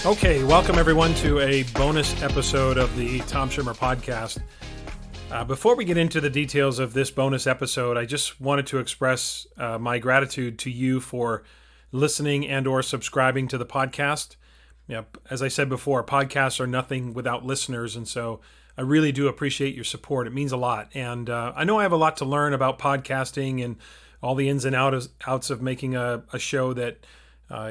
Okay, welcome everyone to a bonus episode of the Tom Schimmer podcast. Before we get into the details of this bonus episode, I just wanted to express my gratitude to you for listening and or subscribing to the podcast. As I said before, podcasts are nothing without listeners, and so I really do appreciate your support. It means a lot, and I know I have a lot to learn about podcasting and all the ins and outs of making a show that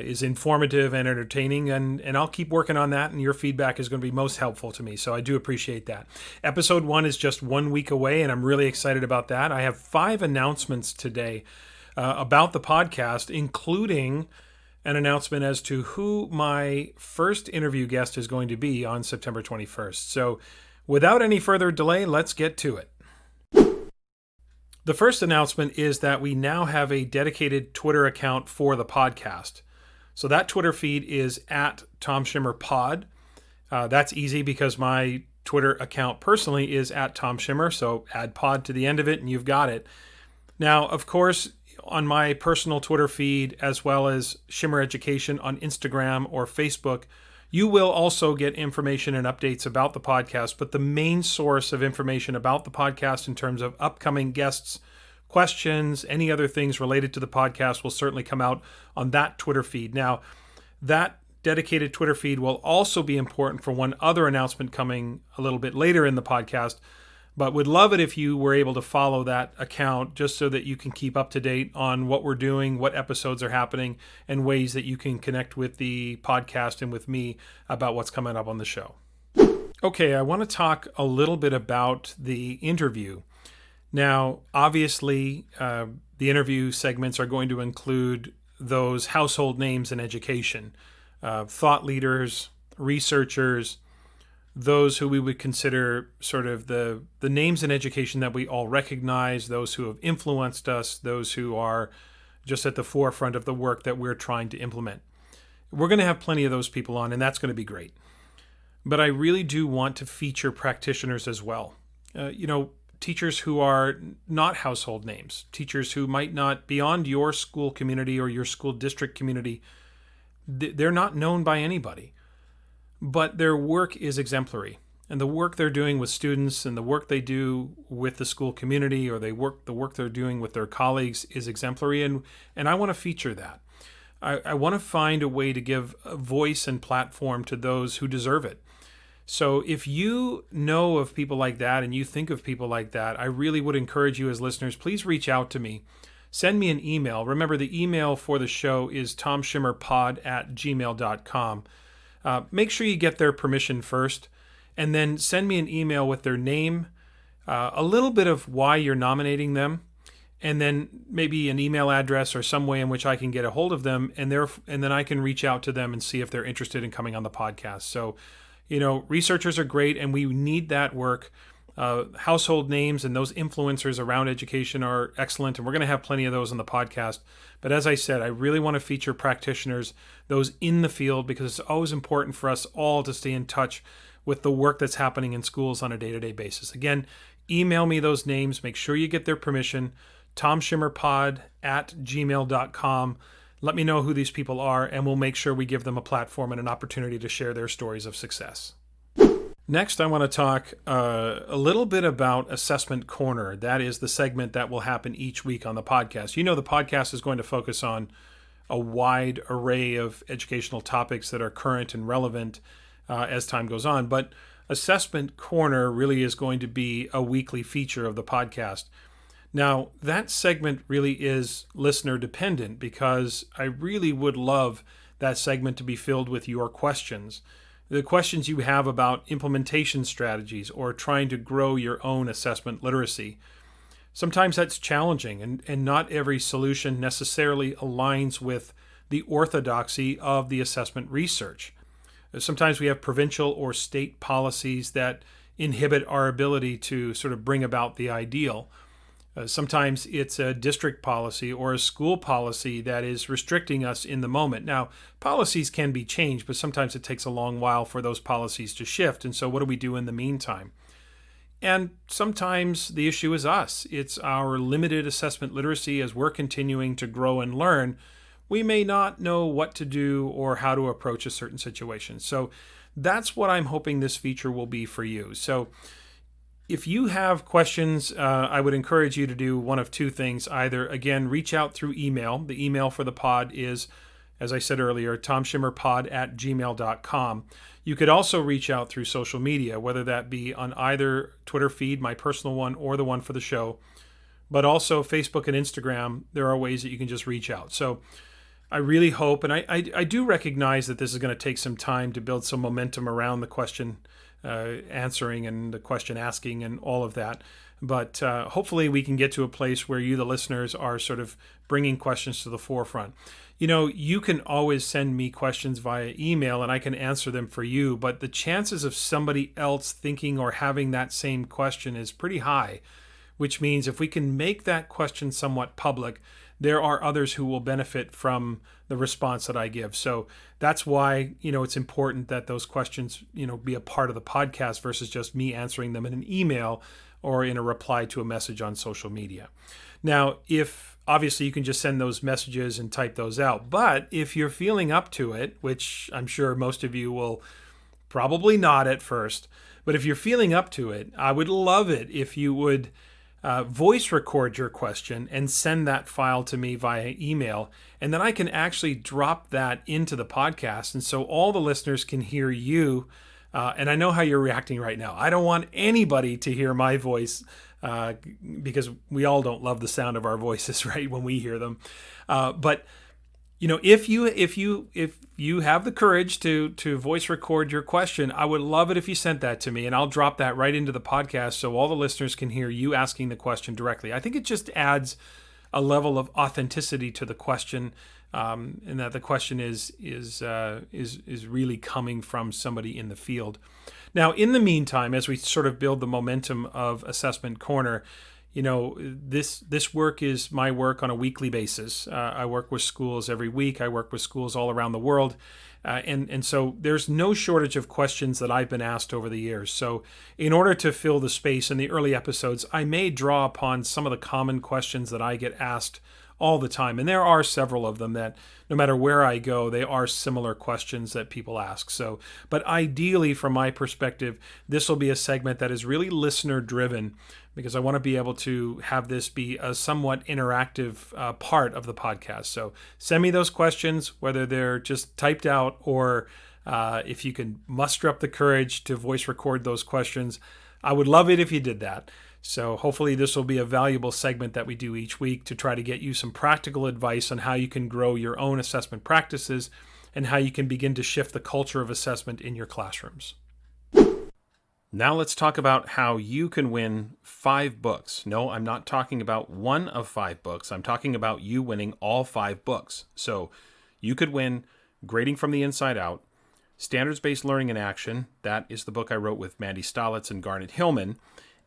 is informative and entertaining, and I'll keep working on that, and your feedback is going to be most helpful to me, so I do appreciate that. Episode 1 is just 1 week away, and I'm really excited about that. I have 5 announcements today about the podcast, including an announcement as to who my first interview guest is going to be on September 21st. So without any further delay, let's get to it. The first announcement is that we now have a dedicated Twitter account for the podcast. So that Twitter feed is at Tom Schimmer Pod. That's easy because my Twitter account personally is at Tom Schimmer. So add pod to the end of it and you've got it. Now, of course, on my personal Twitter feed, as well as Schimmer Education on Instagram or Facebook, you will also get information and updates about the podcast. But the main source of information about the podcast in terms of upcoming guests, questions, any other things related to the podcast will certainly come out on that Twitter feed. Now, that dedicated Twitter feed will also be important for one other announcement coming a little bit later in the podcast, but would love it if you were able to follow that account just so that you can keep up to date on what we're doing, what episodes are happening, and ways that you can connect with the podcast and with me about what's coming up on the show. Okay, I want to talk a little bit about the interview. Now, obviously, the interview segments are going to include those household names in education, thought leaders, researchers, those who we would consider sort of the names in education that we all recognize, those who have influenced us, those who are just at the forefront of the work that we're trying to implement. We're going to have plenty of those people on, and that's going to be great. But I really do want to feature practitioners as well. Teachers who are not household names, teachers who might not, beyond your school community or your school district community, they're not known by anybody. But their work is exemplary. And the work they're doing with students and the work they do with the school community or the work they're doing with their colleagues is exemplary. And I want to feature that. I want to find a way to give a voice and platform to those who deserve it. So if you know of people like that and you think of people like that, I really would encourage you as listeners, please reach out to me. Send me an email. Remember, the email for the show is tomschimmerpod@gmail.com. Make sure you get their permission first, and then send me an email with their name, a little bit of why you're nominating them, and then maybe an email address or some way in which I can get a hold of them, and then I can reach out to them and see if they're interested in coming on the podcast. So, researchers are great, and we need that work. Household names and those influencers around education are excellent, and we're going to have plenty of those on the podcast. But as I said, I really want to feature practitioners, those in the field, because it's always important for us all to stay in touch with the work that's happening in schools on a day-to-day basis. Again, email me those names. Make sure you get their permission. tomschimmerpod@gmail.com. Let me know who these people are, and we'll make sure we give them a platform and an opportunity to share their stories of success. Next, I want to talk a little bit about Assessment Corner. That is the segment that will happen each week on the podcast. The podcast is going to focus on a wide array of educational topics that are current and relevant as time goes on. But Assessment Corner really is going to be a weekly feature of the podcast. Now, that segment really is listener dependent because I really would love that segment to be filled with your questions. The questions you have about implementation strategies or trying to grow your own assessment literacy. Sometimes that's challenging, and not every solution necessarily aligns with the orthodoxy of the assessment research. Sometimes we have provincial or state policies that inhibit our ability to sort of bring about the ideal. Sometimes it's a district policy or a school policy that is restricting us in the moment. Now, policies can be changed, but sometimes it takes a long while for those policies to shift. And so what do we do in the meantime? And sometimes the issue is us. It's our limited assessment literacy as we're continuing to grow and learn. we may not know what to do or how to approach a certain situation. So that's what I'm hoping this feature will be for you. So if you have questions, I would encourage you to do one of two things. Either, again, reach out through email. The email for the pod is, as I said earlier, tomschimmerpod@gmail.com. You could also reach out through social media, whether that be on either Twitter feed, my personal one, or the one for the show, but also Facebook and Instagram. There are ways that you can just reach out. So I really hope, and I do recognize that this is going to take some time to build some momentum around the question answering and the question asking and all of that. But hopefully we can get to a place where you, the listeners, are sort of bringing questions to the forefront. You know, you can always send me questions via email and I can answer them for you, but the chances of somebody else thinking or having that same question is pretty high, which means if we can make that question somewhat public, there are others who will benefit from the response that I give. So that's why, it's important that those questions, be a part of the podcast versus just me answering them in an email or in a reply to a message on social media. Now, if obviously you can just send those messages and type those out, but if you're feeling up to it, which I'm sure most of you will probably not at first, but if you're feeling up to it, I would love it if you would voice record your question and send that file to me via email, and then I can actually drop that into the podcast, and so all the listeners can hear you. And I know how you're reacting right now. I don't want anybody to hear my voice because we all don't love the sound of our voices, right, when we hear them. But if you have the courage to voice record your question, I would love it if you sent that to me, and I'll drop that right into the podcast so all the listeners can hear you asking the question directly. I think it just adds a level of authenticity to the question, and that the question is really coming from somebody in the field. Now, in the meantime, as we sort of build the momentum of Assessment Corner, this work is my work on a weekly basis. I work with schools every week. I work with schools all around the world. And so there's no shortage of questions that I've been asked over the years. So in order to fill the space in the early episodes, I may draw upon some of the common questions that I get asked all the time. And there are several of them that no matter where I go, they are similar questions that people ask. So, but ideally, from my perspective, this will be a segment that is really listener driven, because I want to be able to have this be a somewhat interactive part of the podcast. So send me those questions, whether they're just typed out or if you can muster up the courage to voice record those questions. I would love it if you did that. So hopefully this will be a valuable segment that we do each week to try to get you some practical advice on how you can grow your own assessment practices and how you can begin to shift the culture of assessment in your classrooms. Now let's talk about how you can win 5 books. No, I'm not talking about one of 5 books. I'm talking about you winning all 5 books. So you could win Grading from the Inside Out, Standards-Based Learning in Action. That is the book I wrote with Mandy Stolitz and Garnet Hillman.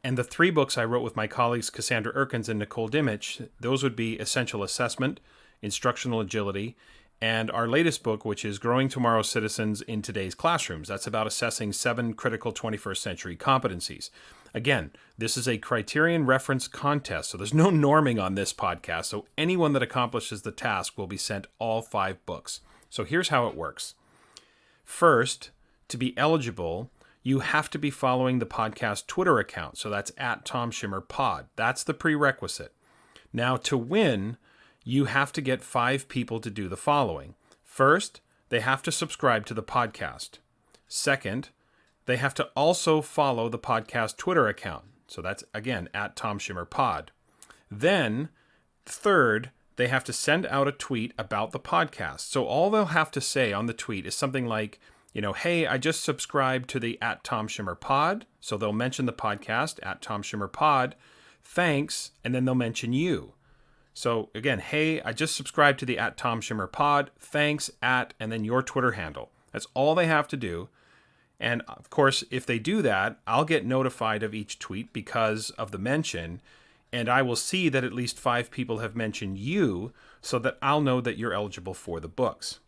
And the 3 books I wrote with my colleagues Cassandra Erkins and Nicole Dimich, those would be Essential Assessment, Instructional Agility, and our latest book, which is Growing Tomorrow's Citizens in Today's Classrooms. That's about assessing 7 critical 21st century competencies. Again, this is a criterion reference contest, so there's no norming on this podcast, so anyone that accomplishes the task will be sent all 5 books. So here's how it works. First, to be eligible, you have to be following the podcast Twitter account. So that's @TomSchimmerPod. That's the prerequisite. Now, to win, you have to get 5 people to do the following. First, they have to subscribe to the podcast. Second, they have to also follow the podcast Twitter account. So that's, again, @TomSchimmerPod. Then, third, they have to send out a tweet about the podcast. So all they'll have to say on the tweet is something like, hey, I just subscribed to the @TomSchimmerPod. So they'll mention the podcast, @TomSchimmerPod. Thanks. And then they'll mention you. So again, hey, I just subscribed to the @TomSchimmerPod. Thanks, and then your Twitter handle. That's all they have to do. And of course, if they do that, I'll get notified of each tweet because of the mention. And I will see that at least 5 people have mentioned you so that I'll know that you're eligible for the books.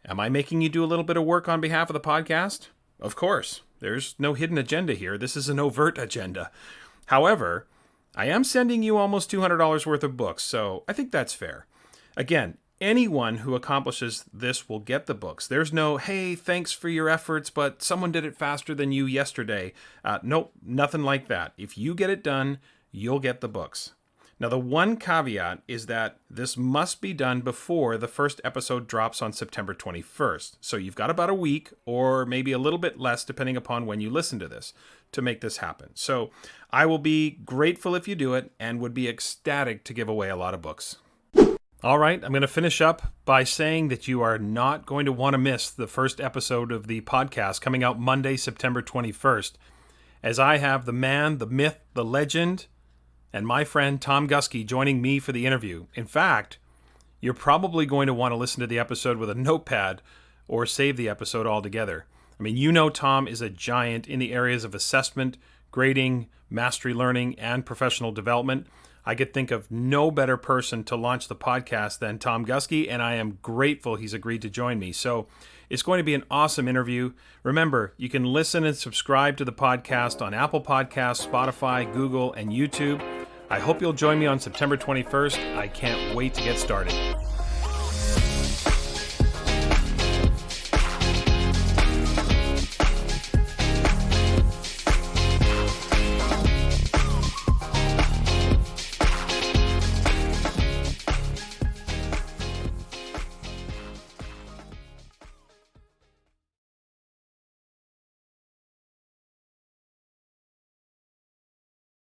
Am I making you do a little bit of work on behalf of the podcast? Of course. There's no hidden agenda here. This is an overt agenda. However, I am sending you almost $200 worth of books, so I think that's fair. Again, anyone who accomplishes this will get the books. There's no, hey, thanks for your efforts, but someone did it faster than you yesterday. Nope, nothing like that. If you get it done, you'll get the books. Now, the one caveat is that this must be done before the first episode drops on September 21st. So you've got about a week, or maybe a little bit less, depending upon when you listen to this, to make this happen. So I will be grateful if you do it, and would be ecstatic to give away a lot of books. All right, I'm going to finish up by saying that you are not going to want to miss the first episode of the podcast coming out Monday, September 21st, as I have the man, the myth, the legend, and my friend Tom Gusky joining me for the interview. In fact, you're probably going to want to listen to the episode with a notepad or save the episode altogether. I mean, you know Tom is a giant in the areas of assessment, grading, mastery learning, and professional development. I could think of no better person to launch the podcast than Tom Gusky, and I am grateful he's agreed to join me. So it's going to be an awesome interview. Remember, you can listen and subscribe to the podcast on Apple Podcasts, Spotify, Google, and YouTube. I hope you'll join me on September 21st. I can't wait to get started.